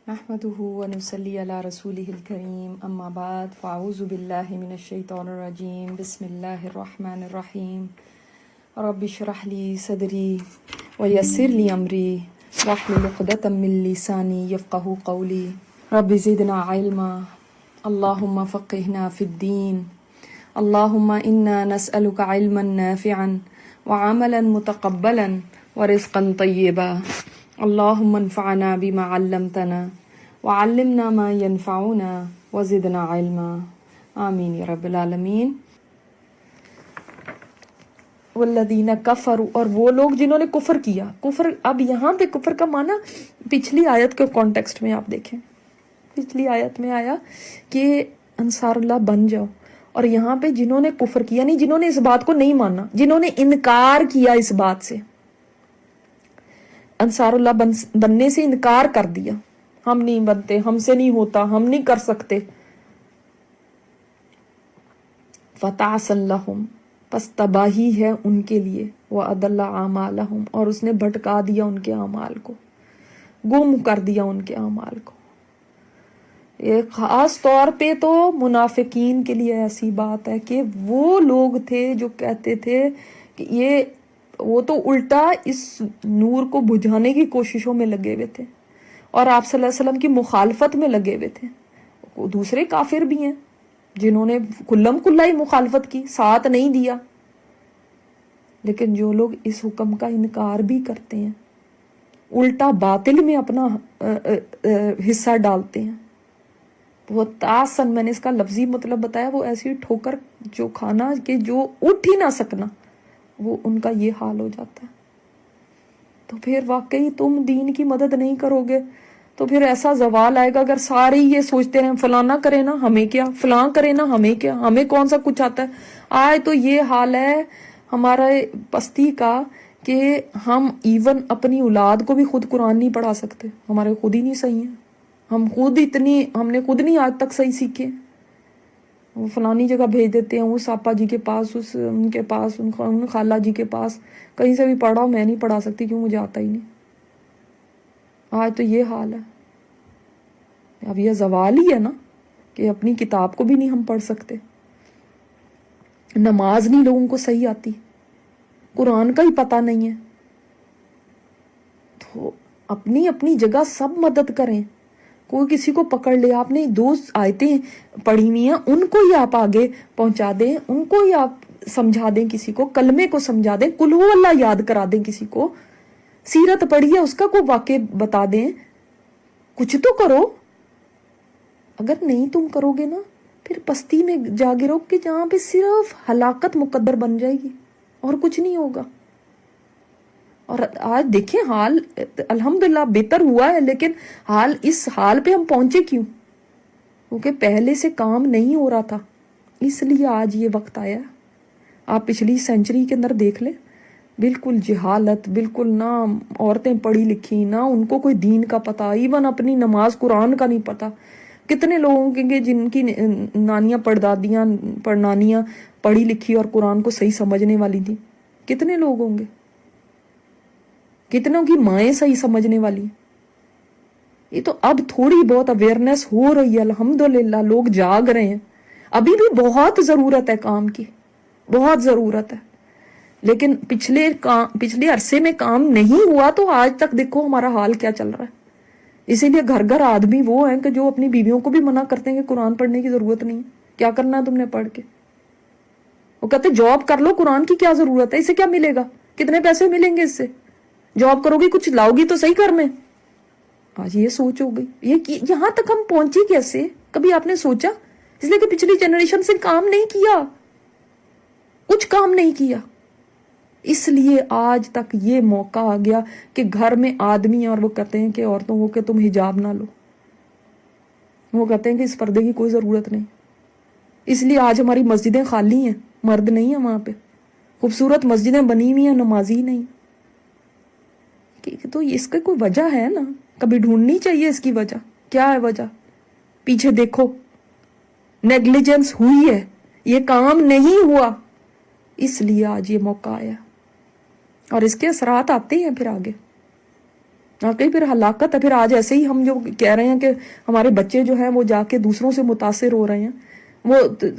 نحمده ونصلي على رسوله الكريم اما بعد فاعوذ بالله من الشيطان الرجيم بسم الله الرحمن الرحيم رب اشرح لي صدري ويسر لي امري واحلل عقدة من لساني يفقهوا قولي رب زدنا علما اللهم فقهنا في الدين اللهم انا نسألك علما نافعا وعملا متقبلا ورزقا طيبا اللهم انفعنا بما علمتنا وعلمنا ما ينفعنا وزدنا علما آمین یا رب العالمین. والذین کفروا، اور وہ لوگ جنہوں نے کفر کیا. کفر، اب یہاں پہ کفر کا معنی پچھلی آیت کے کانٹیکسٹ میں آپ دیکھیں، پچھلی آیت میں آیا کہ انصار اللہ بن جاؤ، اور یہاں پہ جنہوں نے کفر کیا، یعنی جنہوں نے اس بات کو نہیں مانا، جنہوں نے انکار کیا اس بات سے، انصار اللہ بننے سے انکار کر دیا، ہم نہیں بنتے، ہم سے نہیں ہوتا، ہم نہیں کر سکتے. فَتَعْسَ لَهُمْ، پس تباہی ہے ان کے لیے، وَأَضَلَّ أَعْمَالَهُمْ، اور اس نے بھٹکا دیا ان کے اعمال کو، گم کر دیا ان کے اعمال کو. ایک خاص طور پہ تو منافقین کے لیے ایسی بات ہے کہ وہ لوگ تھے جو کہتے تھے کہ وہ تو الٹا اس نور کو بجھانے کی کوششوں میں لگے ہوئے تھے اور آپ صلی اللہ علیہ وسلم کی مخالفت میں لگے ہوئے تھے. دوسرے کافر بھی ہیں جنہوں نے کلم کلا ہی مخالفت کی، ساتھ نہیں دیا. لیکن جو لوگ اس حکم کا انکار بھی کرتے ہیں، الٹا باطل میں اپنا حصہ ڈالتے ہیں، وہ تاسن، میں نے اس کا لفظی مطلب بتایا، وہ ایسی ٹھوکر جو کھانا کہ جو اٹھ ہی نہ سکنا، وہ ان کا یہ حال ہو جاتا ہے. تو پھر واقعی تم دین کی مدد نہیں کرو گے تو پھر ایسا زوال آئے گا. اگر سارے یہ سوچتے رہیں فلانا کرے نا ہمیں کیا، فلاں کرے نا ہمیں کیا، ہمیں کون سا کچھ آتا ہے. آج تو یہ حال ہے ہمارا پستی کا کہ ہم ایون اپنی اولاد کو بھی خود قرآن نہیں پڑھا سکتے. ہمارے خود ہی نہیں صحیح ہیں، ہم نے خود نہیں آج تک صحیح سیکھے. وہ فلانی جگہ بھیج دیتے ہیں، اس آپا جی کے پاس، ان کے پاس، ان خالہ جی کے پاس، کہیں سے بھی پڑھاؤ، میں نہیں پڑھا سکتی، کیوں، مجھے آتا ہی نہیں. آج تو یہ حال ہے. اب یہ زوال ہی ہے نا کہ اپنی کتاب کو بھی نہیں ہم پڑھ سکتے، نماز نہیں لوگوں کو صحیح آتی، قرآن کا ہی پتہ نہیں ہے. تو اپنی اپنی جگہ سب مدد کریں. کوئی کسی کو پکڑ لے، آپ نے دو آیتیں پڑھی ہوئی ہیں، ان کو ہی آپ آگے پہنچا دیں، ان کو ہی آپ سمجھا دیں، کسی کو کلمے کو سمجھا دیں، قل ہو اللہ یاد کرا دیں، کسی کو سیرت پڑھی ہے اس کا کوئی واقع بتا دیں. کچھ تو کرو. اگر نہیں تم کرو گے نا پھر پستی میں جا گرو کہ جہاں پہ صرف ہلاکت مقدر بن جائے گی اور کچھ نہیں ہوگا. اور آج دیکھیں حال الحمدللہ بہتر ہوا ہے، لیکن اس حال پہ ہم پہنچے کیوں؟ کیونکہ پہلے سے کام نہیں ہو رہا تھا، اس لیے آج یہ وقت آیا. آپ پچھلی سینچری کے اندر دیکھ لیں، بالکل جہالت، بالکل نہ عورتیں پڑھی لکھی، نہ ان کو کوئی دین کا پتہ، ایون اپنی نماز قرآن کا نہیں پتہ. کتنے لوگوں کے جن کی نانیاں پڑدادیاں پڑنانیاں پڑھی لکھی اور قرآن کو صحیح سمجھنے والی تھی، کتنے لوگ ہوں گے؟ کتنوں کی مائیں صحیح سمجھنے والی. یہ تو اب تھوڑی بہت اویئرنیس ہو رہی ہے، الحمدللہ لوگ جاگ رہے ہیں. ابھی بھی بہت ضرورت ہے کام کی، بہت ضرورت ہے. لیکن پچھلے عرصے میں کام نہیں ہوا تو آج تک دیکھو ہمارا حال کیا چل رہا ہے. اسی لیے گھر گھر آدمی وہ ہیں کہ جو اپنی بیویوں کو بھی منع کرتے ہیں کہ قرآن پڑھنے کی ضرورت نہیں، کیا کرنا ہے تم نے پڑھ کے. وہ کہتے جاب کر لو، قرآن کی کیا ضرورت ہے، اسے کیا ملے گا، کتنے پیسے ملیں گے اس سے، جاب کرو گی کچھ لاؤ گی تو صحیح گھر میں. آج یہ سوچ ہو گئی. یہاں تک ہم پہنچے کیسے، کبھی آپ نے سوچا؟ اس لیے کہ پچھلی جنریشن سے کام نہیں کیا، کچھ کام نہیں کیا. اس لیے آج تک یہ موقع آ گیا کہ گھر میں آدمی ہیں اور وہ کہتے ہیں کہ عورتوں کو کہ تم حجاب نہ لو، وہ کہتے ہیں کہ اس پردے کی کوئی ضرورت نہیں. اس لیے آج ہماری مسجدیں خالی ہیں، مرد نہیں ہیں وہاں پہ. خوبصورت مسجدیں بنی ہوئی ہیں، نمازی نہیں. تو اس کا کوئی وجہ ہے نا، کبھی ڈھونڈنی چاہیے اس کی وجہ. کیا ہے وجہ؟ پیچھے دیکھو، نیگلیجنس ہوئی ہے، یہ کام نہیں ہوا، اس لیے آج یہ موقع آیا اور اس کے اثرات آتے ہیں پھر آگے. واقعی پھر ہلاکت ہے. پھر آج ایسے ہی ہم جو کہہ رہے ہیں کہ ہمارے بچے جو ہیں وہ جا کے دوسروں سے متاثر ہو رہے ہیں, وہ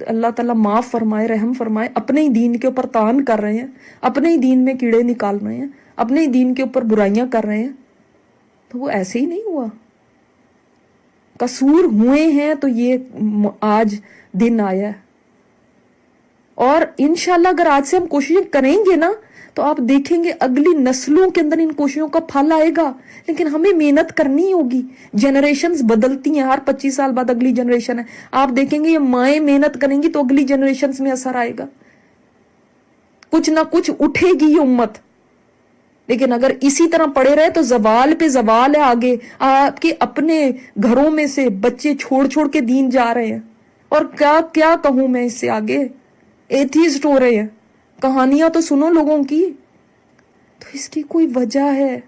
اللہ تعالیٰ معاف فرمائے, رحم فرمائے, اپنے ہی دین کے اوپر تان کر رہے ہیں, اپنے ہی دین میں کیڑے نکال رہے ہیں, اپنے ہی دین کے اوپر برائیاں کر رہے ہیں. تو وہ ایسے ہی نہیں ہوا, قصور ہوئے ہیں تو یہ آج دن آیا ہے. اور انشاءاللہ اگر آج سے ہم کوششیں کریں گے نا تو آپ دیکھیں گے اگلی نسلوں کے اندر ان کوششوں کا پھل آئے گا. لیکن ہمیں محنت کرنی ہوگی. جنریشنز بدلتی ہیں, ہر 25 سال بعد اگلی جنریشن ہے. آپ دیکھیں گے یہ مائیں محنت کریں گی تو اگلی جنریشنز میں اثر آئے گا, کچھ نہ کچھ اٹھے گی یہ امت. لیکن اگر اسی طرح پڑے رہے تو زوال پہ زوال ہے. آگے آپ کے اپنے گھروں میں سے بچے چھوڑ چھوڑ کے دین جا رہے ہیں, اور کیا کیا کہوں میں اس سے آگے, ایتھیسٹ ہو رہے ہیں. کہانیاں تو سنو لوگوں کی. تو اس کی کوئی وجہ ہے.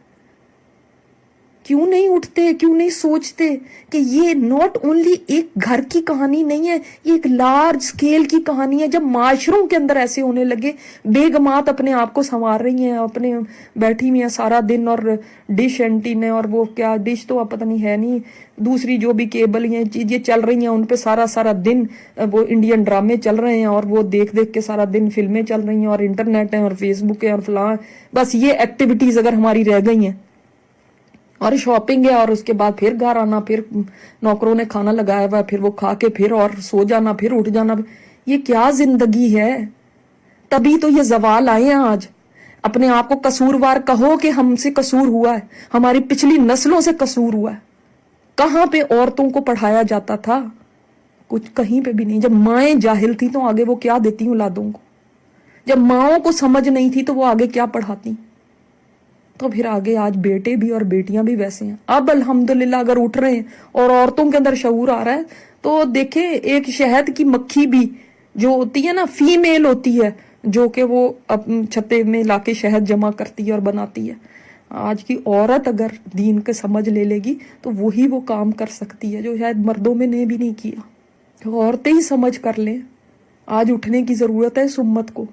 کیوں نہیں اٹھتے, کیوں نہیں سوچتے کہ یہ ناٹ اونلی ایک گھر کی کہانی نہیں ہے, یہ ایک لارج سکیل کی کہانی ہے. جب معاشروں کے اندر ایسے ہونے لگے, بیگمات اپنے آپ کو سنوار رہی ہیں, اپنے بیٹھی ہوئی ہیں سارا دن, اور ڈش اینٹینے اور وہ کیا ڈش تو اب پتہ نہیں ہے نہیں, دوسری جو بھی کیبل یہ چیزیں چل رہی ہیں ان پہ سارا دن وہ انڈین ڈرامے چل رہے ہیں, اور وہ دیکھ دیکھ کے سارا دن فلمیں چل رہی ہیں, اور انٹرنیٹ ہے, اور فیس بک ہے, اور فلاں. بس یہ ایکٹیویٹیز اگر ہماری رہ گئی ہیں, اور شاپنگ ہے, اور اس کے بعد پھر گھر آنا, پھر نوکروں نے کھانا لگایا ہوا, پھر وہ کھا کے پھر اور سو جانا, پھر اٹھ جانا. یہ کیا زندگی ہے؟ تبھی تو یہ زوال آئے ہیں آج. اپنے آپ کو قصوروار کہو کہ ہم سے قصور ہوا ہے, ہماری پچھلی نسلوں سے قصور ہوا ہے. کہاں پہ عورتوں کو پڑھایا جاتا تھا؟ کچھ کہیں پہ بھی نہیں. جب مائیں جاہل تھی تو آگے وہ کیا دیتی اولادوں کو؟ جب ماؤں کو سمجھ نہیں تھی تو وہ آگے کیا پڑھاتی؟ تو پھر آگے آج بیٹے بھی اور بیٹیاں بھی ویسے ہیں. اب الحمدللہ اگر اٹھ رہے ہیں اور عورتوں کے اندر شعور آ رہا ہے, تو دیکھیں ایک شہد کی مکھی بھی جو ہوتی ہے نا, فیمیل ہوتی ہے, جو کہ وہ چھتے میں لا کے شہد جمع کرتی ہے اور بناتی ہے. آج کی عورت اگر دین کے سمجھ لے گی تو وہی وہ کام کر سکتی ہے جو شاید مردوں میں نے بھی نہیں کیا. تو عورتیں ہی سمجھ کر لیں. آج اٹھنے کی ضرورت ہے اس امت کو,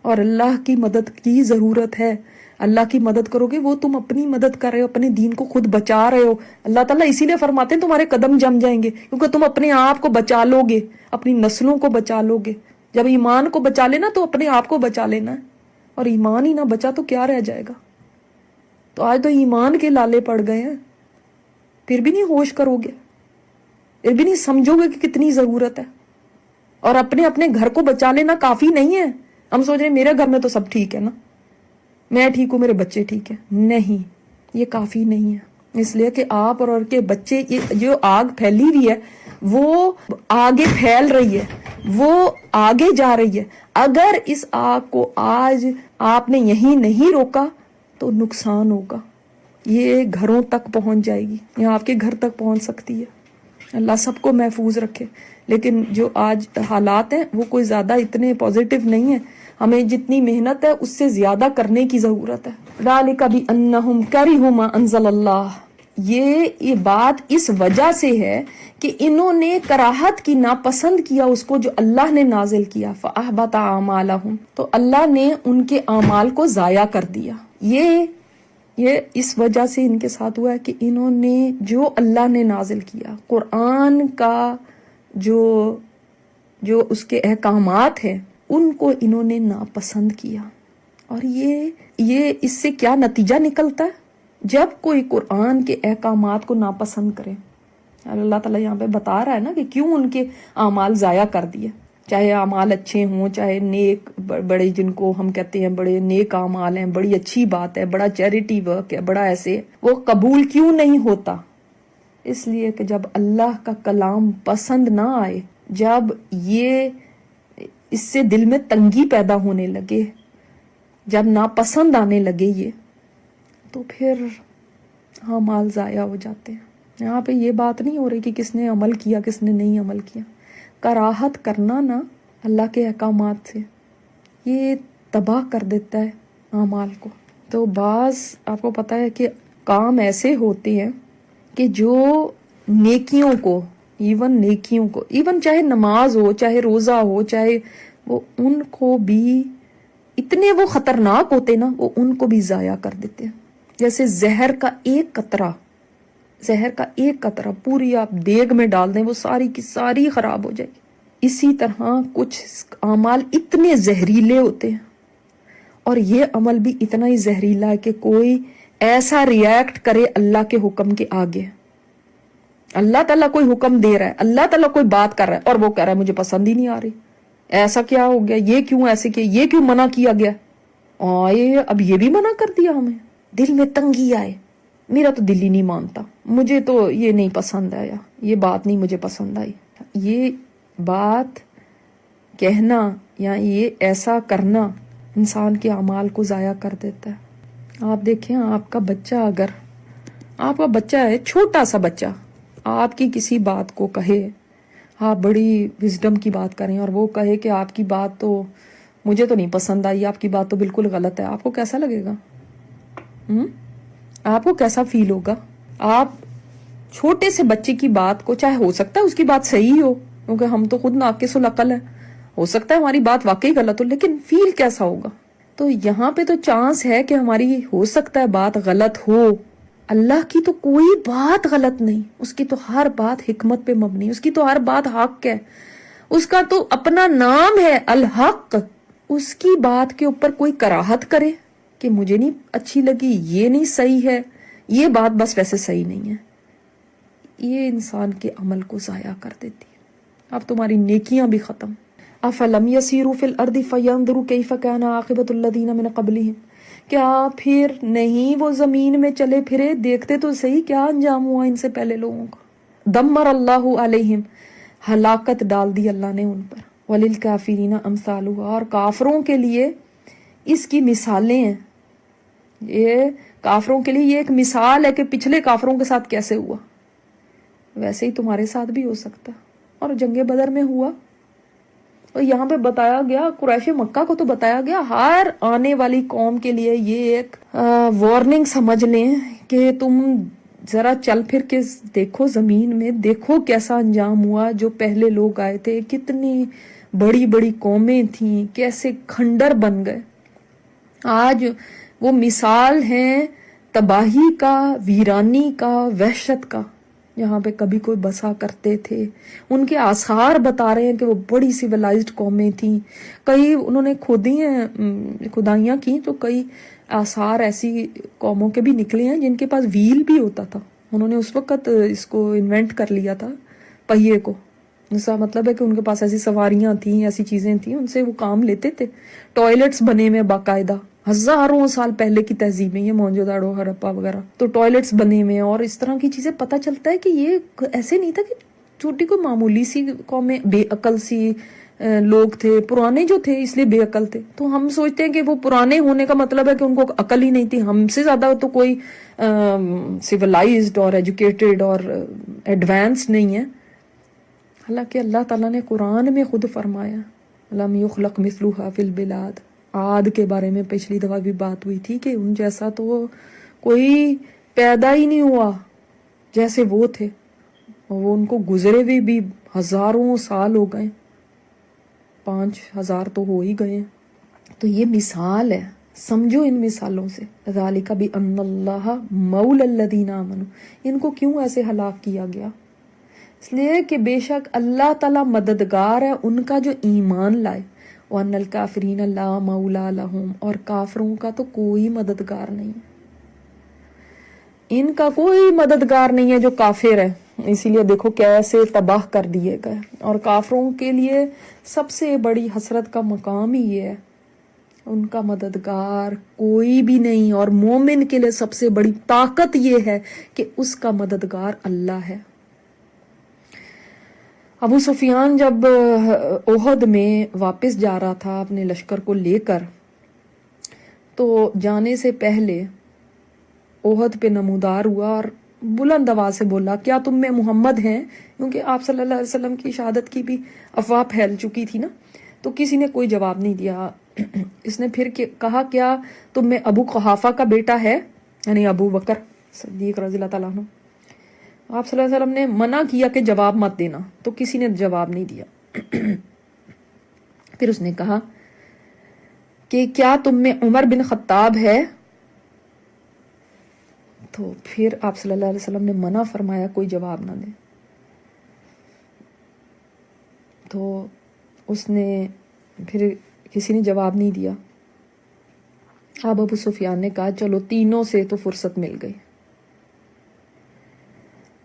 اور اللہ کی مدد کی ضرورت ہے. اللہ کی مدد کرو گے, وہ تم اپنی مدد کر رہے ہو, اپنے دین کو خود بچا رہے ہو. اللہ تعالیٰ اسی لیے فرماتے ہیں تمہارے قدم جم جائیں گے, کیونکہ تم اپنے آپ کو بچا لو گے, اپنی نسلوں کو بچا لو گے. جب ایمان کو بچا لینا تو اپنے آپ کو بچا لینا ہے, اور ایمان ہی نہ بچا تو کیا رہ جائے گا. تو آج تو ایمان کے لالے پڑ گئے ہیں, پھر بھی نہیں ہوش کرو گے, پھر بھی نہیں سمجھو گے کہ کتنی ضرورت ہے. اور اپنے گھر کو بچا لینا کافی نہیں ہے. ہم سوچ رہے ہیں میرے گھر میں تو سب ٹھیک ہے نا, میں ٹھیک ہوں, میرے بچے ٹھیک ہیں. نہیں, یہ کافی نہیں ہے. اس لیے کہ آپ اور کے بچے, یہ جو آگ پھیلی ہوئی ہے وہ آگے پھیل رہی ہے, وہ آگے جا رہی ہے. اگر اس آگ کو آج آپ نے یہیں نہیں روکا تو نقصان ہوگا. یہ گھروں تک پہنچ جائے گی, یہ آپ کے گھر تک پہنچ سکتی ہے. اللہ سب کو محفوظ رکھے. لیکن جو آج حالات ہیں وہ کوئی زیادہ اتنے پازیٹیو نہیں ہیں. ہمیں جتنی محنت ہے اس سے زیادہ کرنے کی ضرورت ہے. ذالک بانہم کرہوا ما انزل اللہ, یہ بات اس وجہ سے ہے کہ انہوں نے کراہت کی, ناپسند کیا اس کو جو اللہ نے نازل کیا. فاحبط اعمالہم, تو اللہ نے ان کے اعمال کو ضائع کر دیا. یہ اس وجہ سے ان کے ساتھ ہوا ہے کہ انہوں نے جو اللہ نے نازل کیا, قرآن کا جو اس کے احکامات ہیں, ان کو انہوں نے ناپسند کیا. اور یہ اس سے کیا نتیجہ نکلتا ہے؟ جب کوئی قرآن کے احکامات کو ناپسند کرے, اللہ تعالیٰ یہاں پہ بتا رہا ہے نا کہ کیوں ان کے اعمال ضائع کر دیے. چاہے اعمال اچھے ہوں, چاہے نیک بڑے, جن کو ہم کہتے ہیں بڑے نیک اعمال ہیں, بڑی اچھی بات ہے, بڑا چیریٹی ورک ہے, بڑا ایسے, وہ قبول کیوں نہیں ہوتا؟ اس لیے کہ جب اللہ کا کلام پسند نہ آئے, جب یہ اس سے دل میں تنگی پیدا ہونے لگے, جب ناپسند آنے لگے یہ, تو پھر اعمال ضائع ہو جاتے ہیں. یہاں پہ یہ بات نہیں ہو رہی کہ کس نے عمل کیا کس نے نہیں عمل کیا. کراہت کرنا نا اللہ کے احکامات سے, یہ تباہ کر دیتا ہے اعمال کو. تو بعض آپ کو پتا ہے کہ کام ایسے ہوتے ہیں کہ جو نیکیوں کو, ایون چاہے نماز ہو, چاہے روزہ ہو, چاہے وہ, ان کو بھی اتنے وہ خطرناک ہوتے نا, وہ ان کو بھی ضائع کر دیتے ہیں. جیسے زہر کا ایک قطرہ پوری آپ دیگ میں ڈال دیں وہ ساری کی ساری خراب ہو جائے گی. اسی طرح کچھ اعمال اتنے زہریلے ہوتے ہیں اور یہ عمل بھی اتنا ہی زہریلا ہے کہ کوئی ایسا ریئیکٹ کرے اللہ کے حکم کے آگے. اللہ تعالیٰ کوئی حکم دے رہا ہے, اللہ تعالیٰ کوئی بات کر رہا ہے اور وہ کہہ رہا ہے مجھے پسند ہی نہیں آ رہی, ایسا کیا ہو گیا, یہ کیوں ایسے کیا, یہ کیوں منع کیا گیا, اب یہ بھی منع کر دیا ہمیں. دل میں تنگی آئے, میرا تو دل ہی نہیں مانتا, مجھے تو یہ نہیں پسند آیا, یہ بات نہیں مجھے پسند آئی. یہ بات کہنا یا یہ ایسا کرنا انسان کے اعمال کو ضائع کر دیتا ہے. آپ دیکھیں آپ کا بچہ, اگر آپ کا بچہ ہے چھوٹا سا بچہ, آپ کی کسی بات کو کہے, آپ بڑی وزڈم کی بات کریں اور وہ کہے کہ آپ کی بات تو مجھے تو نہیں پسند آئی, آپ کی بات تو بالکل غلط ہے, آپ کو کیسا لگے گا؟ آپ کو کیسا فیل ہوگا؟ آپ چھوٹے سے بچے کی بات کو, چاہے ہو سکتا ہے اس کی بات صحیح ہو کیونکہ ہم تو خود ناقص العقل ہیں, ہو سکتا ہے ہماری بات واقعی غلط ہو, لیکن فیل کیسا ہوگا؟ تو یہاں پہ تو چانس ہے کہ ہماری ہو سکتا ہے بات غلط ہو. اللہ کی تو کوئی بات غلط نہیں, اس کی تو ہر بات حکمت پہ مبنی, اس کی تو ہر بات حق ہے, اس کا تو اپنا نام ہے الحق. اس کی بات کے اوپر کوئی کراہت کرے کہ مجھے نہیں اچھی لگی, یہ نہیں صحیح ہے, یہ بات بس ویسے صحیح نہیں ہے, یہ انسان کے عمل کو ضائع کر دیتی ہے. اب تمہاری نیکیاں بھی ختم. افلم یسیروا فی الارض فینظروا کیف کان عاقبۃ الذین من قبلہم, کیا پھر نہیں وہ زمین میں چلے پھرے, دیکھتے تو صحیح کیا انجام ہوا ان سے پہلے لوگوں کا. دمر اللہ علیہم, ہلاکت ڈال دی اللہ نے ان پر. وللکافرین امثالها, اور کافروں کے لیے اس کی مثالیں ہیں. یہ کافروں کے لیے یہ ایک مثال ہے کہ پچھلے کافروں کے ساتھ کیسے ہوا, ویسے ہی تمہارے ساتھ بھی ہو سکتا. اور جنگ بدر میں ہوا, اور یہاں پہ بتایا گیا, قریش مکہ کو تو بتایا گیا, ہر آنے والی قوم کے لیے یہ ایک وارننگ سمجھ لیں کہ تم ذرا چل پھر کے دیکھو زمین میں, دیکھو کیسا انجام ہوا. جو پہلے لوگ آئے تھے کتنی بڑی بڑی قومیں تھیں, کیسے کھنڈر بن گئے. آج وہ مثال ہیں تباہی کا, ویرانی کا, وحشت کا. جہاں پہ کبھی کوئی بسا کرتے تھے, ان کے آثار بتا رہے ہیں کہ وہ بڑی سیولائزڈ قومیں تھیں. کئی انہوں نے کھدائیاں کی تو کئی آثار ایسی قوموں کے بھی نکلے ہیں جن کے پاس ویل بھی ہوتا تھا. انہوں نے اس وقت اس کو انوینٹ کر لیا تھا, پہیے کو. اس کا مطلب ہے کہ ان کے پاس ایسی سواریاں تھیں, ایسی چیزیں تھیں, ان سے وہ کام لیتے تھے. ٹوائلٹس بنے ہوئے باقاعدہ, ہزاروں سال پہلے کی تہذیب میں, یہ موہنجو داڑو, ہرپا وغیرہ, تو ٹوائلٹس بنے ہوئے, اور اس طرح کی چیزیں. پتہ چلتا ہے کہ یہ ایسے نہیں تھا کہ چھوٹی کوئی معمولی سی قومیں, بے عقل سی لوگ تھے. پرانے جو تھے اس لیے بے عقل تھے, تو ہم سوچتے ہیں کہ وہ پرانے ہونے کا مطلب ہے کہ ان کو عقل ہی نہیں تھی. ہم سے زیادہ تو کوئی سیولائزڈ اور ایجوکیٹڈ اور ایڈوانس نہیں ہے. حالانکہ اللہ تعالیٰ نے قرآن میں خود فرمایا لم یخلق مثلها فی البلاد. عاد کے بارے میں پچھلی دفعہ بھی بات ہوئی تھی کہ ان جیسا تو کوئی پیدا ہی نہیں ہوا جیسے وہ تھے. وہ ان کو گزرے بھی ہزاروں سال ہو گئے, 5000 تو ہو ہی گئے. تو یہ مثال ہے, سمجھو ان مثالوں سے. ذالک بان اللہ مولی الذین آمنوا, ان کو کیوں ایسے ہلاک کیا گیا؟ اس لیے کہ بے شک اللہ تعالیٰ مددگار ہے ان کا جو ایمان لائے. وَأَنَّ الْكَافِرِينَ لَا مَوْلَىٰ لَهُمْ, اور کافروں کا تو کوئی مددگار نہیں ہے. ان کا کوئی مددگار نہیں ہے جو کافر ہے. اسی لیے دیکھو کیسے تباہ کر دیے گئے. اور کافروں کے لیے سب سے بڑی حسرت کا مقام ہی یہ ہے, ان کا مددگار کوئی بھی نہیں. اور مومن کے لیے سب سے بڑی طاقت یہ ہے کہ اس کا مددگار اللہ ہے. ابو سفیان جب احد میں واپس جا رہا تھا اپنے لشکر کو لے کر, تو جانے سے پہلے احد پہ نمودار ہوا اور بلند آواز سے بولا کیا تم میں محمد ہیں؟ کیونکہ آپ صلی اللہ علیہ وسلم کی شہادت کی بھی افواہ پھیل چکی تھی نا. تو کسی نے کوئی جواب نہیں دیا. اس نے پھر کہا کیا تم میں ابو قحافہ کا بیٹا ہے, یعنی ابو بکر صدیق رضی اللہ تعالیٰ عنہ. آپ صلی اللہ علیہ وسلم نے منع کیا کہ جواب مت دینا, تو کسی نے جواب نہیں دیا. پھر اس نے کہا کہ کیا تم میں عمر بن خطاب ہے؟ تو پھر آپ صلی اللہ علیہ وسلم نے منع فرمایا کوئی جواب نہ دے. تو اس نے پھر کسی نے جواب نہیں دیا. اب ابو سفیان نے کہا چلو تینوں سے تو فرصت مل گئی.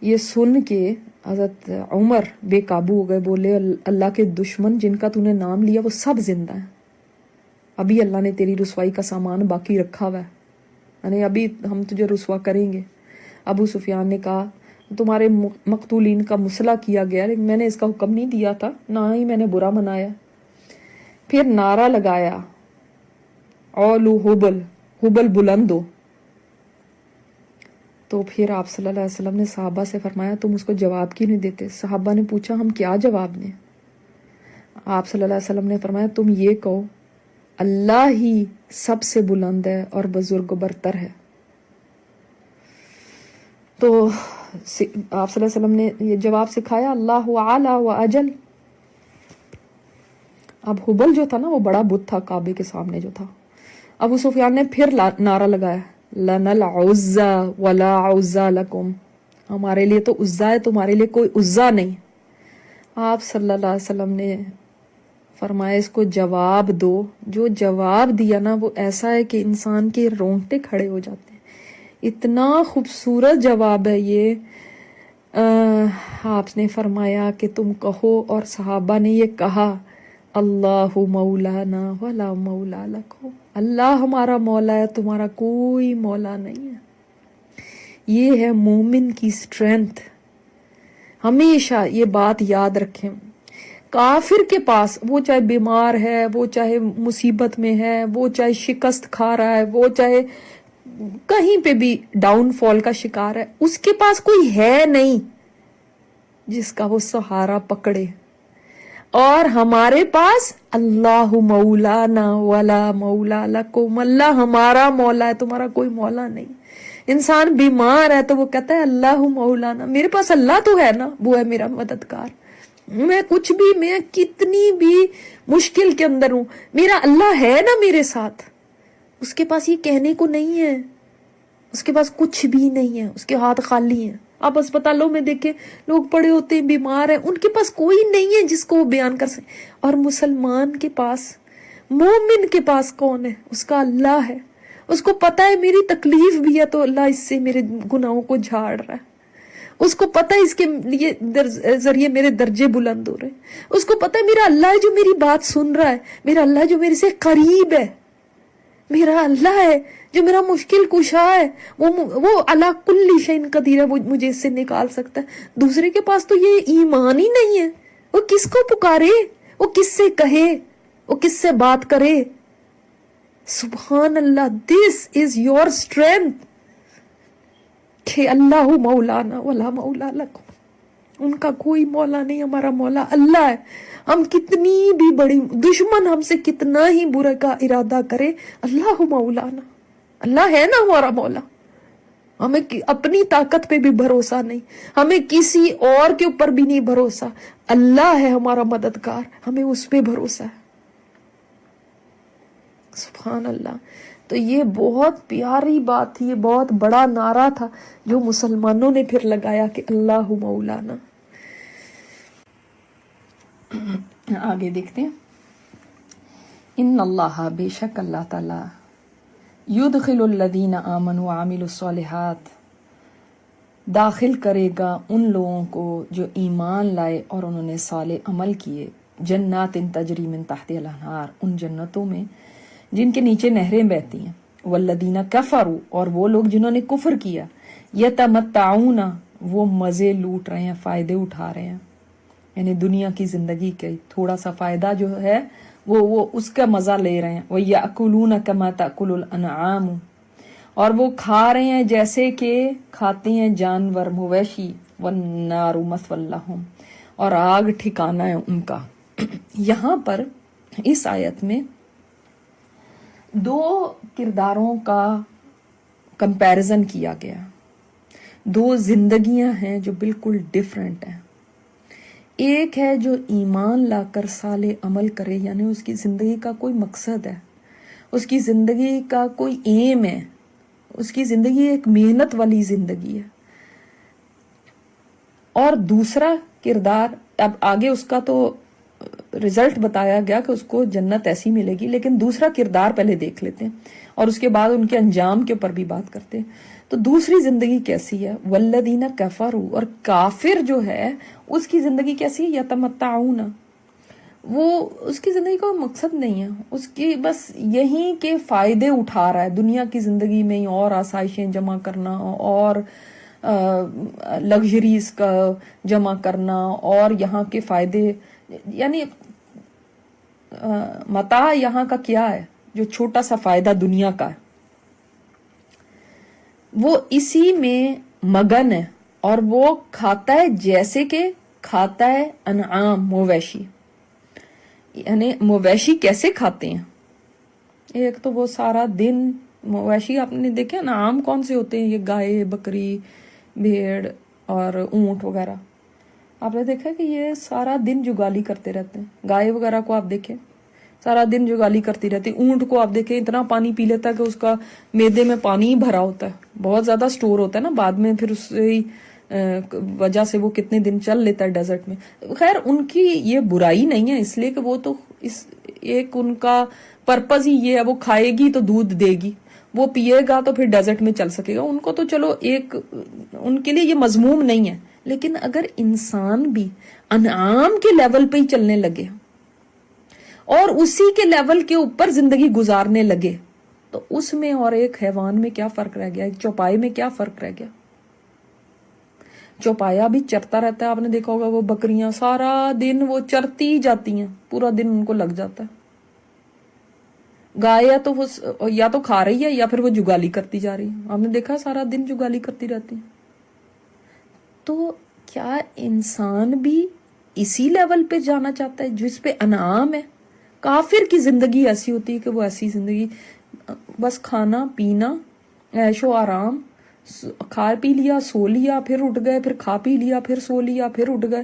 یہ سن کے حضرت عمر بے قابو ہو گئے، بولے اللہ کے دشمن جن کا تو نے نام لیا وہ سب زندہ ہیں، ابھی اللہ نے تیری رسوائی کا سامان باقی رکھا ہوا ہے، یعنی ابھی ہم تجھے رسوا کریں گے. ابو سفیان نے کہا تمہارے مقتولین کا مسئلہ کیا گیا لیکن میں نے اس کا حکم نہیں دیا تھا، نہ ہی میں نے برا منایا. پھر نعرہ لگایا اولو حبل، حبل بلند ہو. تو پھر آپ صلی اللہ علیہ وسلم نے صحابہ سے فرمایا تم اس کو جواب کیوں نہیں دیتے؟ صحابہ نے پوچھا ہم کیا جواب دیں؟ آپ صلی اللہ علیہ وسلم نے فرمایا تم یہ کہو اللہ ہی سب سے بلند ہے اور بزرگ و برتر ہے. تو آپ صلی اللہ علیہ وسلم نے یہ جواب سکھایا اللہ اعلی و اجل. اب حبل جو تھا نا وہ بڑا بت تھا کعبے کے سامنے جو تھا. ابو سفیان نے پھر نعرہ لگایا لنا العزا ولا عزا لکم، ہمارے لیے تو عزا ہے تمہارے لیے کوئی عزا نہیں. آپ صلی اللہ علیہ وسلم نے فرمایا اس کو جواب دو. جو جواب دیا نا وہ ایسا ہے کہ انسان کے رونگٹے کھڑے ہو جاتے ہیں، اتنا خوبصورت جواب ہے یہ. آپ نے فرمایا کہ تم کہو، اور صحابہ نے یہ کہا اللہ مولانا ولا مولا لکم، اللہ ہمارا مولا ہے تمہارا کوئی مولا نہیں ہے. یہ ہے مومن کی اسٹرینتھ. ہمیشہ یہ بات یاد رکھیں. کافر کے پاس وہ چاہے بیمار ہے، وہ چاہے مصیبت میں ہے، وہ چاہے شکست کھا رہا ہے، وہ چاہے کہیں پہ بھی ڈاؤن فال کا شکار ہے، اس کے پاس کوئی ہے نہیں جس کا وہ سہارا پکڑے. اور ہمارے پاس اللہ مولانا ولا مولا لکم، اللہ ہمارا مولا ہے تمہارا کوئی مولا نہیں. انسان بیمار ہے تو وہ کہتا ہے اللہ مولانا، میرے پاس اللہ تو ہے نا، وہ ہے میرا مددگار. میں کچھ بھی، میں کتنی بھی مشکل کے اندر ہوں، میرا اللہ ہے نا میرے ساتھ. اس کے پاس یہ کہنے کو نہیں ہے، اس کے پاس کچھ بھی نہیں ہے، اس کے ہاتھ خالی ہیں. آپ اسپتالوں میں دیکھیں لوگ پڑے ہوتے ہیں، بیمار ہیں، ان کے پاس کوئی نہیں ہے جس کو وہ بیان کر سکے. اور مسلمان کے پاس، مومن کے پاس کون ہے؟ اس کا اللہ ہے. اس کو پتا ہے میری تکلیف بھی ہے تو اللہ اس سے میرے گناہوں کو جھاڑ رہا ہے. اس کو پتا ہے اس کے لیے ذریعے میرے درجے بلند ہو رہے ہیں. اس کو پتا ہے میرا اللہ ہے جو میری بات سن رہا ہے، میرا اللہ جو میرے سے قریب ہے، میرا اللہ ہے جو میرا مشکل کشا ہے، وہ اللہ کل شیء قدیر ہے، وہ مجھے اس سے نکال سکتا ہے. دوسرے کے پاس تو یہ ایمان ہی نہیں ہے. وہ کس کو پکارے، وہ کس سے کہے، وہ کس سے بات کرے؟ سبحان اللہ. دس از یور اسٹرینتھ کہ اللہ مولانا ولا مولا لکم، ان کا کوئی مولا نہیں، ہمارا مولا اللہ ہے. ہم کتنی بھی بڑی دشمن ہم سے کتنا ہی برا کا ارادہ کرے، اللہ مولانا، اللہ ہے نا ہمارا مولا. ہمیں اپنی طاقت پہ بھی بھروسہ نہیں، ہمیں کسی اور کے اوپر بھی نہیں بھروسہ. اللہ ہے ہمارا مددگار، ہمیں اس پہ بھروسہ ہے. سبحان اللہ. تو یہ بہت پیاری بات تھی، یہ بہت بڑا نعرہ تھا جو مسلمانوں نے پھر لگایا کہ اللہ مولانا. آگے دیکھتے ہیں. ان اللہ، بے شک اللہ تعالی، یدخل الذین آمنوا وعملوا الصالحات، داخل کرے گا ان لوگوں کو جو ایمان لائے اور انہوں نے صالح عمل کیے، جنات تجری من تحت الانہار، ان جنتوں میں جن کے نیچے نہریں بہتی ہیں. والذین کفروا، اور وہ لوگ جنہوں نے کفر کیا، یتمتعون، وہ مزے لوٹ رہے ہیں، فائدے اٹھا رہے ہیں، یعنی دنیا کی زندگی کے تھوڑا سا فائدہ جو ہے وہ اس کا مزہ لے رہے ہیں. وَيَأْكُلُونَ كَمَا تَأْكُلُ الْأَنْعَامُ، اور وہ کھا رہے ہیں جیسے کہ کھاتے ہیں جانور، مویشی. وَالنَّارُ مَثْوًى لَهُمْ، اور آگ ٹھکانہ ہے ان کا. یہاں پر اس آیت میں دو کرداروں کا کمپیرزن کیا گیا. دو زندگیاں ہیں جو بالکل ڈیفرنٹ ہیں. ایک ہے جو ایمان لا کر صالح عمل کرے، یعنی اس کی زندگی کا کوئی مقصد ہے، اس کی زندگی کا کوئی ایم ہے، اس کی زندگی ایک محنت والی زندگی ہے. اور دوسرا کردار، اب آگے اس کا تو رزلٹ بتایا گیا کہ اس کو جنت ایسی ملے گی، لیکن دوسرا کردار پہلے دیکھ لیتے ہیں اور اس کے بعد ان کے انجام کے اوپر بھی بات کرتے ہیں. تو دوسری زندگی کیسی ہے؟ والذین کفروا، اور کافر جو ہے اس کی زندگی کیسی ہے؟ یتمتعون، وہ اس کی زندگی کا مقصد نہیں ہے، اس کی بس یہیں کے فائدے اٹھا رہا ہے دنیا کی زندگی میں، اور آسائشیں جمع کرنا اور لگژریز کا جمع کرنا اور یہاں کے فائدے، یعنی متاع یہاں کا کیا ہے جو چھوٹا سا فائدہ دنیا کا ہے، وہ اسی میں مگن ہے. اور وہ کھاتا ہے جیسے کہ کھاتا ہے انعام، مویشی. یعنی مویشی کیسے کھاتے ہیں؟ ایک تو وہ سارا دن مویشی آپ نے دیکھا نا، عام کون سے ہوتے ہیں؟ یہ گائے، بکری، بھیڑ اور اونٹ وغیرہ. آپ نے دیکھا کہ یہ سارا دن جگالی کرتے رہتے ہیں. گائے وغیرہ کو آپ دیکھیں سارا دن جگالی کرتی رہتی. اونٹ کو آپ دیکھیں اتنا پانی پی لیتا ہے کہ اس کا معدے میں پانی ہی بھرا ہوتا ہے، بہت زیادہ سٹور ہوتا ہے نا، بعد میں پھر اس وجہ سے وہ کتنے دن چل لیتا ہے ڈیزرٹ میں. خیر ان کی یہ برائی نہیں ہے، اس لیے کہ وہ تو ایک ان کا پرپز ہی یہ ہے، وہ کھائے گی تو دودھ دے گی، وہ پیے گا تو پھر ڈیزرٹ میں چل سکے گا. ان کو تو چلو ایک ان کے لیے یہ مذموم نہیں ہے. لیکن اگر انسان بھی انعام کے لیول پہ ہی چلنے لگے اور اسی کے لیول کے اوپر زندگی گزارنے لگے تو اس میں اور ایک حیوان میں کیا فرق رہ گیا؟ ایک چوپائے میں کیا فرق رہ گیا؟ چوپایا بھی چرتا رہتا ہے، آپ نے دیکھا ہوگا وہ بکریاں سارا دن وہ چرتی جاتی ہیں، پورا دن ان کو لگ جاتا ہے. گائے تو وہ یا تو کھا رہی ہے یا پھر وہ جگالی کرتی جا رہی ہے، آپ نے دیکھا سارا دن جگالی کرتی رہتی ہے. تو کیا انسان بھی اسی لیول پہ جانا چاہتا ہے جس پہ انعام ہے؟ کافر کی زندگی ایسی ہوتی ہے کہ وہ ایسی زندگی بس کھانا پینا، عیش و آرام، کھا پی لیا سو لیا پھر اٹھ گئے، پھر کھا پی لیا پھر سو لیا پھر اٹھ گئے.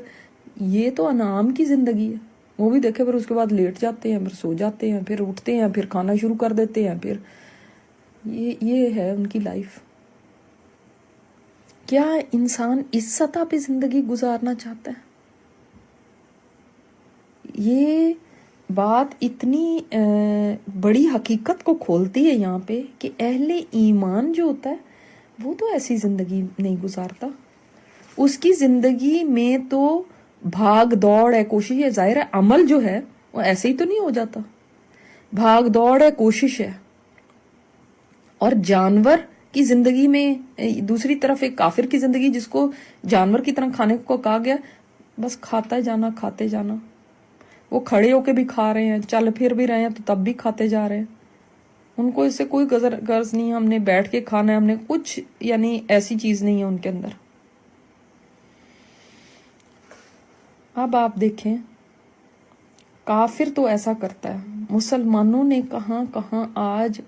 یہ تو انعام کی زندگی ہے. وہ بھی دیکھے پھر اس کے بعد لیٹ جاتے ہیں، پھر سو جاتے ہیں، پھر اٹھتے ہیں، پھر کھانا شروع کر دیتے ہیں، پھر یہ ہے ان کی لائف. کیا انسان اس سطح پہ زندگی گزارنا چاہتا ہے؟ یہ بات اتنی بڑی حقیقت کو کھولتی ہے یہاں پہ کہ اہل ایمان جو ہوتا ہے وہ تو ایسی زندگی نہیں گزارتا. اس کی زندگی میں تو بھاگ دوڑ ہے، کوشش ہے. ظاہر ہے عمل جو ہے وہ ایسے ہی تو نہیں ہو جاتا، بھاگ دوڑ ہے، کوشش ہے. اور جانور کی زندگی میں دوسری طرف ایک کافر کی زندگی جس کو جانور کی طرح کھانے کو کہا گیا، بس کھاتا جانا کھاتے جانا. وہ کھڑے ہو کے بھی کھا رہے ہیں، چل پھر بھی رہے ہیں تو تب بھی کھاتے جا رہے ہیں. ان کو اس سے کوئی غرض نہیں ہے ہم نے بیٹھ کے کھانا ہے، ہم نے کچھ، یعنی ایسی چیز نہیں ہے ان کے اندر. اب آپ دیکھیں کافر تو ایسا کرتا ہے، مسلمانوں نے کہاں کہاں آج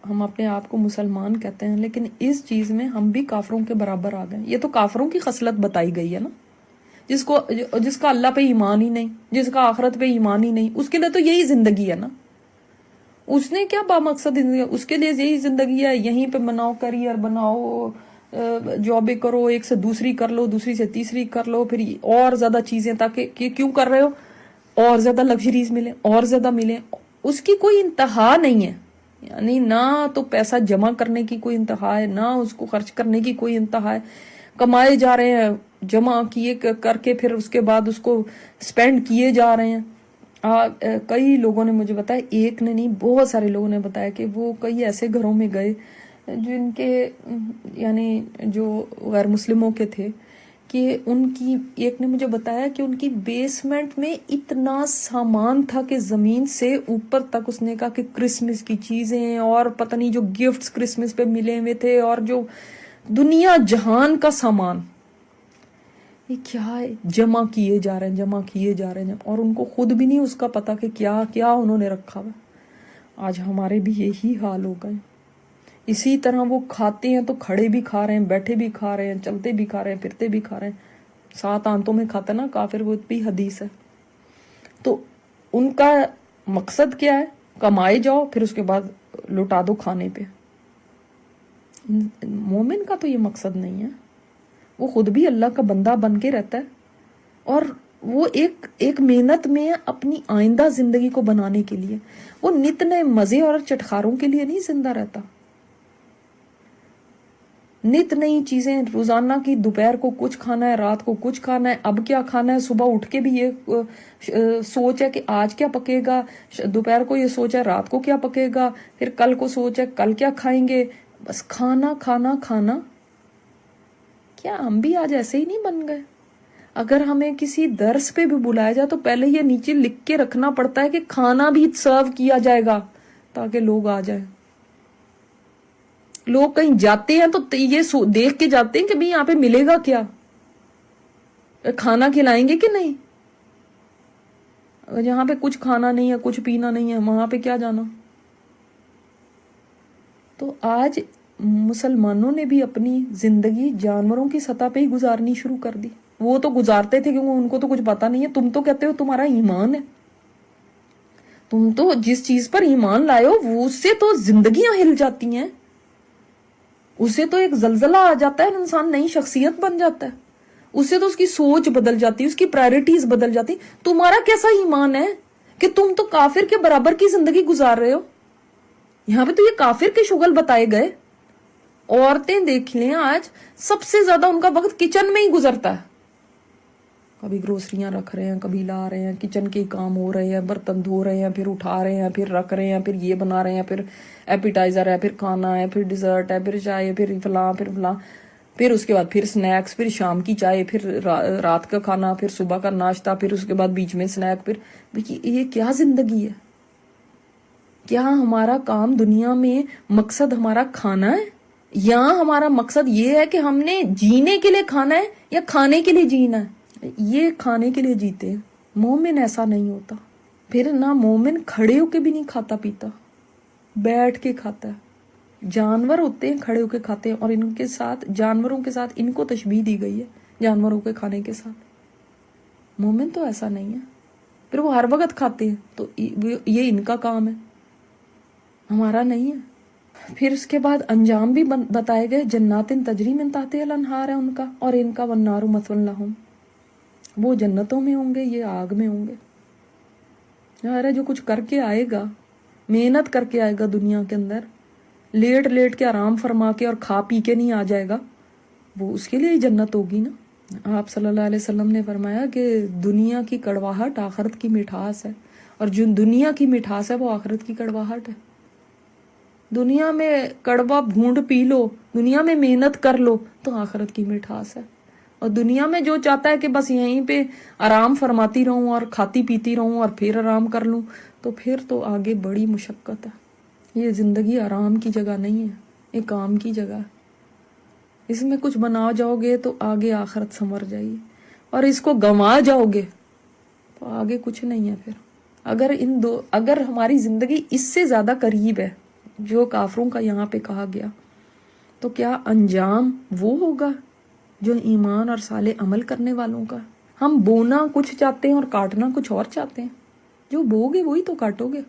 ہم اپنے آپ کو مسلمان کہتے ہیں لیکن اس چیز میں ہم بھی کافروں کے برابر آ گئے. یہ تو کافروں کی خصلت بتائی گئی ہے نا، جس کا اللہ پہ ایمان ہی نہیں، جس کا آخرت پہ ایمان ہی نہیں، اس کے لیے تو یہی زندگی ہے نا. اس نے کیا بامقصد زندگی، اس کے لیے یہی زندگی ہے، یہیں پہ بناؤ، کریئر بناؤ، جابیں کرو، ایک سے دوسری کر لو، دوسری سے تیسری کر لو، پھر اور زیادہ چیزیں، تاکہ کیوں کر رہے ہو؟ اور زیادہ لگژریز ملیں، اور زیادہ ملیں. اس کی کوئی انتہا نہیں ہے، یعنی نہ تو پیسہ جمع کرنے کی کوئی انتہا ہے، نہ اس کو خرچ کرنے کی کوئی انتہا ہے. کمائے جا رہے ہیں، جمع کیے کر کے پھر اس کے بعد اس کو سپینڈ کیے جا رہے ہیں. کئی لوگوں نے مجھے بتایا، ایک نے نہیں بہت سارے لوگوں نے بتایا کہ وہ کئی ایسے گھروں میں گئے جن کے یعنی جو غیر مسلموں کے تھے، کہ ان کی، ایک نے مجھے بتایا کہ ان کی بیسمنٹ میں اتنا سامان تھا کہ زمین سے اوپر تک، اس نے کہا کہ کرسمس کی چیزیں اور پتہ نہیں جو گفٹس کرسمس پہ ملے ہوئے تھے اور جو دنیا جہان کا سامان، یہ کیا ہے، جمع کیے جا رہے ہیں، جمع کیے جا رہے ہیں، اور ان کو خود بھی نہیں اس کا پتا کہ کیا کیا انہوں نے رکھا ہوا. آج ہمارے بھی یہی حال ہو گئے. اسی طرح وہ کھاتے ہیں تو کھڑے بھی کھا رہے ہیں، بیٹھے بھی کھا رہے ہیں، چلتے بھی کھا رہے ہیں، پھرتے بھی کھا رہے ہیں. 7 آنتوں میں کھاتا نا کافر، وہ بھی حدیث ہے. تو ان کا مقصد کیا ہے؟ کمائے جاؤ پھر اس کے بعد لٹا دو کھانے پہ. مومن کا تو یہ مقصد نہیں ہے. وہ خود بھی اللہ کا بندہ بن کے رہتا ہے اور وہ ایک محنت میں اپنی آئندہ زندگی کو بنانے کے لیے. وہ نت نئے مزے اور چٹخاروں کے لیے نہیں زندہ رہتا. نت نئی چیزیں روزانہ کی، دوپہر کو کچھ کھانا ہے، رات کو کچھ کھانا ہے، اب کیا کھانا ہے، صبح اٹھ کے بھی یہ سوچ ہے کہ آج کیا پکے گا، دوپہر کو یہ سوچ ہے رات کو کیا پکے گا، پھر کل کو سوچ ہے کل کیا کھائیں گے. بس کھانا کھانا کھانا. کیا ہم بھی آج ایسے ہی نہیں بن گئے؟ اگر ہمیں کسی درس پہ بھی بلایا جائے تو پہلے یہ نیچے لکھ کے رکھنا پڑتا ہے کہ کھانا بھی سرو کیا جائے گا تاکہ لوگ آ جائیں. لوگ کہیں جاتے ہیں تو یہ دیکھ کے جاتے ہیں کہ بھئی یہاں پہ ملے گا کیا، کھانا کھلائیں گے کہ نہیں. جہاں پہ کچھ کھانا نہیں ہے، کچھ پینا نہیں ہے، وہاں پہ کیا جانا. تو آج مسلمانوں نے بھی اپنی زندگی جانوروں کی سطح پہ ہی گزارنی شروع کر دی. وہ تو گزارتے تھے کیونکہ ان کو تو کچھ پتا نہیں ہے. تم تو کہتے ہو تمہارا ایمان ہے، تم تو جس چیز پر ایمان لائے ہو وہ اس سے تو زندگیاں ہل جاتی ہیں، اسے تو ایک زلزلہ آ جاتا ہے، انسان نئی شخصیت بن جاتا ہے، اسے تو اس کی سوچ بدل جاتی ہے، اس کی پرائرٹیز بدل جاتی. تمہارا کیسا ایمان ہے کہ تم تو کافر کے برابر کی زندگی گزار رہے ہو. یہاں پہ تو یہ کافر کے شغل بتائے گئے. عورتیں دیکھ لیں آج سب سے زیادہ ان کا وقت کچن میں ہی گزرتا ہے. کبھی گروسریاں رکھ رہے ہیں، کبھی لا رہے ہیں، کچن کے کام ہو رہے ہیں، برتن دھو رہے ہیں، پھر اٹھا رہے ہیں، پھر رکھ رہے ہیں، پھر یہ بنا رہے ہیں، پھر ایپیٹائزر ہے، پھر کھانا ہے، پھر ڈیزرٹ ہے، پھر چائے، پھر فلاں پھر فلاں، پھر اس کے بعد پھر سنیکس، پھر شام کی چائے، پھر رات کا کھانا، پھر صبح کا ناشتہ، پھر اس کے بعد بیچ میں سنیک. پھر یہ کیا زندگی ہے؟ کیا ہمارا کام دنیا میں مقصد ہمارا کھانا ہے، یا ہمارا مقصد یہ ہے کہ ہم نے جینے کے لیے کھانا ہے یا کھانے کے لیے جینا ہے؟ یہ کھانے کے لیے جیتے ہیں. مومن ایسا نہیں ہوتا. پھر نہ مومن کھڑے ہو کے بھی نہیں کھاتا پیتا، بیٹھ کے کھاتا ہے. جانور ہوتے ہیں کھڑے ہو کے کھاتے ہیں، اور ان کے ساتھ جانوروں کے ساتھ ان کو تشبیہ دی گئی ہے جانوروں کے کھانے کے ساتھ. مومن تو ایسا نہیں ہے. پھر وہ ہر وقت کھاتے ہیں تو یہ ان کا کام ہے، ہمارا نہیں ہے. پھر اس کے بعد انجام بھی بتائے گئے. جنات تجری من تحتہا الانہار ہے ان کا، اور ان کا والنار مثوی لہم. وہ جنتوں میں ہوں گے، یہ آگ میں ہوں گے. یار جو کچھ کر کے آئے گا، محنت کر کے آئے گا دنیا کے اندر، لیٹ لیٹ کے آرام فرما کے اور کھا پی کے نہیں آ جائے گا، وہ اس کے لیے ہی جنت ہوگی نا. آپ صلی اللہ علیہ وسلم نے فرمایا کہ دنیا کی کڑواہٹ آخرت کی مٹھاس ہے، اور جو دنیا کی مٹھاس ہے وہ آخرت کی کڑواہٹ ہے. دنیا میں کڑوا بھونڈ پی لو، دنیا میں محنت کر لو تو آخرت کی مٹھاس ہے. اور دنیا میں جو چاہتا ہے کہ بس یہیں پہ آرام فرماتی رہوں اور کھاتی پیتی رہوں اور پھر آرام کر لوں، تو پھر تو آگے بڑی مشقت ہے. یہ زندگی آرام کی جگہ نہیں ہے، یہ کام کی جگہ ہے. اس میں کچھ بنا جاؤ گے تو آگے آخرت سنور جائے گی، اور اس کو گنوا جاؤ گے تو آگے کچھ نہیں ہے. پھر اگر ہماری زندگی اس سے زیادہ قریب ہے جو کافروں کا یہاں پہ کہا گیا، تو کیا انجام وہ ہوگا جو ایمان اور صالح عمل کرنے والوں کا؟ ہم بونا کچھ چاہتے ہیں اور کاٹنا کچھ اور چاہتے ہیں. جو بوگے وہی تو کاٹو گے.